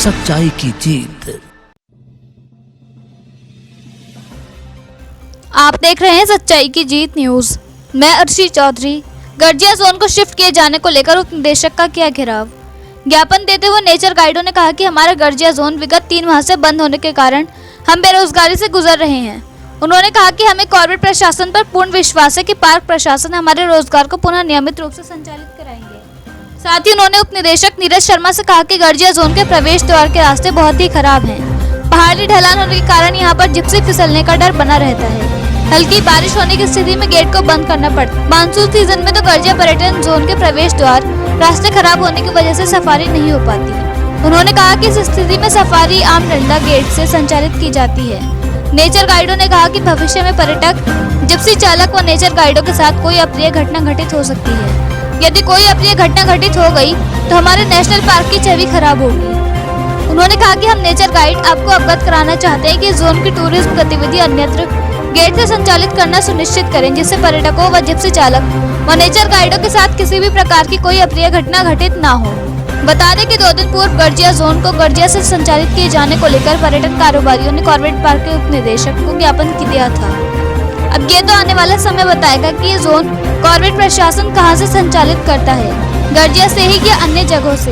सच्चाई की जीत। आप देख रहे हैं सच्चाई की जीत न्यूज। मैं अर्शी चौधरी। गर्जिया जोन को शिफ्ट किए जाने को लेकर उप निदेशक का किया घेराव। ज्ञापन देते हुए नेचर गाइडों ने कहा कि हमारा गर्जिया जोन विगत 3 माह से बंद होने के कारण हम बेरोजगारी से गुजर रहे हैं। उन्होंने कहा कि हमें कॉर्पोरेट प्रशासन पर पूर्ण विश्वास है कि पार्क प्रशासन हमारे रोजगार को पुनः नियमित रूप से संचालित कराएंगे। साथ ही उन्होंने उप निदेशक नीरज शर्मा से कहा कि गर्जिया जोन के प्रवेश द्वार के रास्ते बहुत ही खराब हैं। पहाड़ी ढलान होने के कारण यहाँ पर जिप्सी फिसलने का डर बना रहता है। हल्की बारिश होने की स्थिति में गेट को बंद करना पड़ता है। मानसून सीजन में तो गर्जिया पर्यटन जोन के प्रवेश द्वार रास्ते खराब होने की वजह से सफारी नहीं हो पाती। उन्होंने कहा कि इस स्थिति में सफारी आम डंडा गेट से संचालित की जाती है। नेचर गाइडों ने कहा कि भविष्य में पर्यटक, जिप्सी चालक व नेचर गाइडों के साथ कोई अप्रिय घटना घटित हो सकती है। यदि कोई अप्रिय घटना घटित हो गई तो हमारे नेशनल पार्क की छवि खराब होगी। उन्होंने कहा कि हम नेचर गाइड आपको अवगत कराना चाहते हैं कि जोन की टूरिज्म गतिविधि अन्यत्र गेट से संचालित करना सुनिश्चित करें, जिससे पर्यटकों व जिप्सी चालक व नेचर गाइडों के साथ किसी भी प्रकार की कोई अप्रिय घटना घटित ना हो। बता दें कि 2 दिन पूर्व गर्जिया जोन को गर्जिया से संचालित किए जाने को लेकर पर्यटन कारोबारियों ने कॉर्पोरेट पार्क के उप निदेशक को ज्ञापन दिया था। अब ये तो आने वाला समय बताएगा कि ये जोन कॉर्पोरेट प्रशासन कहां से संचालित करता है, गर्जिया से ही या अन्य जगहों से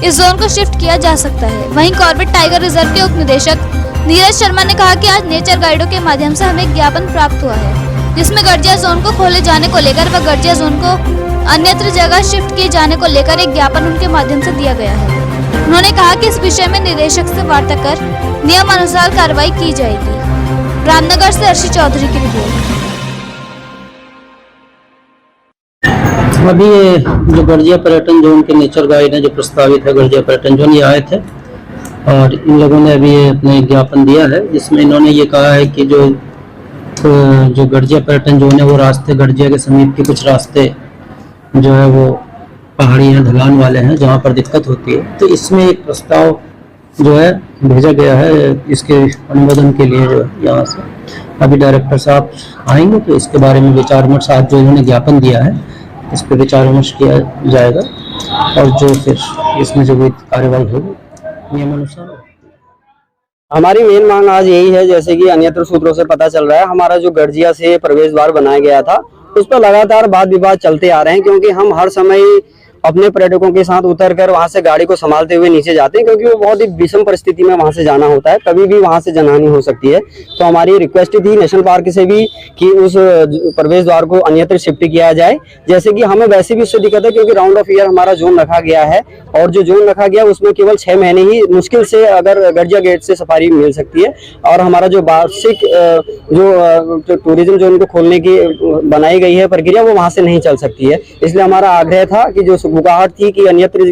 इस जोन को शिफ्ट किया जा सकता है। वहीं कॉर्बेट टाइगर रिजर्व के उप निदेशक नीरज शर्मा ने कहा कि आज नेचर गाइडों के माध्यम से हमें ज्ञापन प्राप्त हुआ है, जिसमें गर्जिया जोन को खोले जाने को लेकर व गर्जिया जोन को अन्यत्र जगह शिफ्ट किए जाने को लेकर एक ज्ञापन उनके माध्यम से दिया गया है। उन्होंने कहा कि इस विषय में निदेशक से वार्ता कर नियमानुसार कार्रवाई की जाएगी। रामनगर से अर्शी चौधरी की रिपोर्ट। अभी ये जो गर्जिया पर्यटन जोन के नेचर गाइड है जो प्रस्तावित है गर्जिया पर्यटन जोन, ये आए थे और इन लोगों ने अभी अपने ज्ञापन दिया है, जिसमें इन्होंने ये कहा है कि जो गर्जिया पर्यटन जोन है वो रास्ते गर्जिया के समीप के कुछ रास्ते जो है वो पहाड़ी हैं, ढलान वाले हैं, जहाँ पर दिक्कत होती है। तो इसमें एक प्रस्ताव जो है भेजा गया है इसके अनुमोदन के लिए। जो यहाँ से अभी डायरेक्टर साहब आएंगे तो इसके बारे में विचार विमर्श, आज जो इन्होंने ज्ञापन दिया है इस पर विचार विमर्श किया जाएगा और जो फिर इसमें जो भी कार्रवाई होगी नियमानुसार। हमारी मेन मांग आज यही है, जैसे कि अन्यत्र सूत्रों से पता चल रहा है, हमारा जो गर्जिया से प्रवेश द्वार बनाया गया था उस पर लगातार वाद विवाद चलते आ रहे हैं, क्योंकि हम हर समय अपने पर्यटकों के साथ उतरकर वहां से गाड़ी को संभालते हुए नीचे जाते हैं, क्योंकि वो बहुत ही विषम परिस्थिति में वहां से जाना होता है, कभी भी वहां से जनहानि हो सकती है। तो हमारी रिक्वेस्ट थी नेशनल पार्क से भी कि उस प्रवेश द्वार को अन्यत्र शिफ्ट किया जाए। जैसे कि हमें वैसे भी उससे दिक्कत है, क्योंकि राउंड ऑफ ईयर हमारा जोन रखा गया है और जो जोन रखा गया उसमें केवल 6 महीने ही मुश्किल से अगर गर्जिया गेट से सफारी मिल सकती है, और हमारा जो वार्षिक जो टूरिज्म जोन को खोलने की बनाई गई है प्रक्रिया वो वहां से नहीं चल सकती है। इसलिए हमारा आग्रह था कि जो गुगाहट थी कि अन्यत्र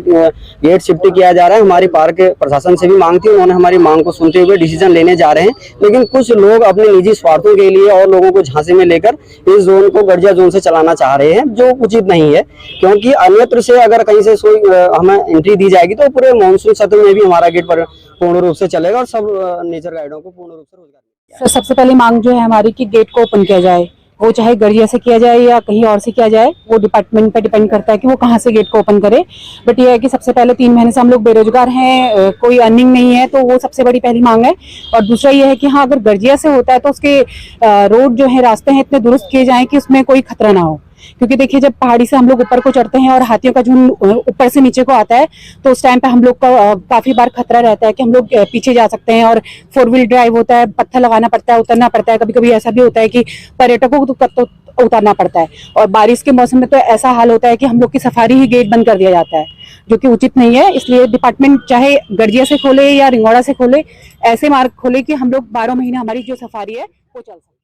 गेट शिफ्ट किया जा रहा है, हमारी पार्क प्रशासन से भी मांग थी, उन्होंने हमारी मांग को सुनते हुए डिसीजन लेने जा रहे हैं। लेकिन कुछ लोग अपने निजी स्वार्थों के लिए और लोगों को झांसे में लेकर इस जोन को गर्जिया जोन से चलाना चाह रहे हैं, जो उचित नहीं है। क्योंकि अन्यत्र से अगर कहीं से हमें एंट्री दी जाएगी तो पूरे मानसून सत्र में भी हमारा गेट पर पूर्ण रूप से चलेगा और सब नेचर गाइडों को पूर्ण रूप से रोजगार। सबसे पहले मांग जो है हमारी कि गेट को ओपन किया जाए, वो चाहे गर्जिया से किया जाए या कहीं और से किया जाए, वो डिपार्टमेंट पे डिपेंड करता है कि वो कहाँ से गेट को ओपन करे। बट ये है कि सबसे पहले 3 महीने से हम लोग बेरोजगार हैं, कोई अर्निंग नहीं है, तो वो सबसे बड़ी पहली मांग है। और दूसरा ये है कि हाँ, अगर गर्जिया से होता है तो उसके रोड जो है, रास्ते हैं, इतने दुरुस्त किए जाएं कि उसमें कोई खतरा ना हो। क्योंकि देखिए, जब पहाड़ी से हम लोग ऊपर को चढ़ते हैं और हाथियों का झुंड ऊपर से नीचे को आता है तो उस टाइम पे हम लोग का काफी बार खतरा रहता है कि हम लोग पीछे जा सकते हैं, और 4 व्हील ड्राइव होता है, पत्थर लगाना पड़ता है, उतरना पड़ता है। कभी कभी ऐसा भी होता है कि पर्यटकों को तो उतारना पड़ता है, और बारिश के मौसम में तो ऐसा हाल होता है कि हम लोग की सफारी ही गेट बंद कर दिया जाता है, जो कि उचित नहीं है। इसलिए डिपार्टमेंट चाहे गर्जिया से खोले या रिंगौड़ा से खोले, ऐसे मार्ग खोले कि हम लोग 12 महीने हमारी जो सफारी है वो चल सके।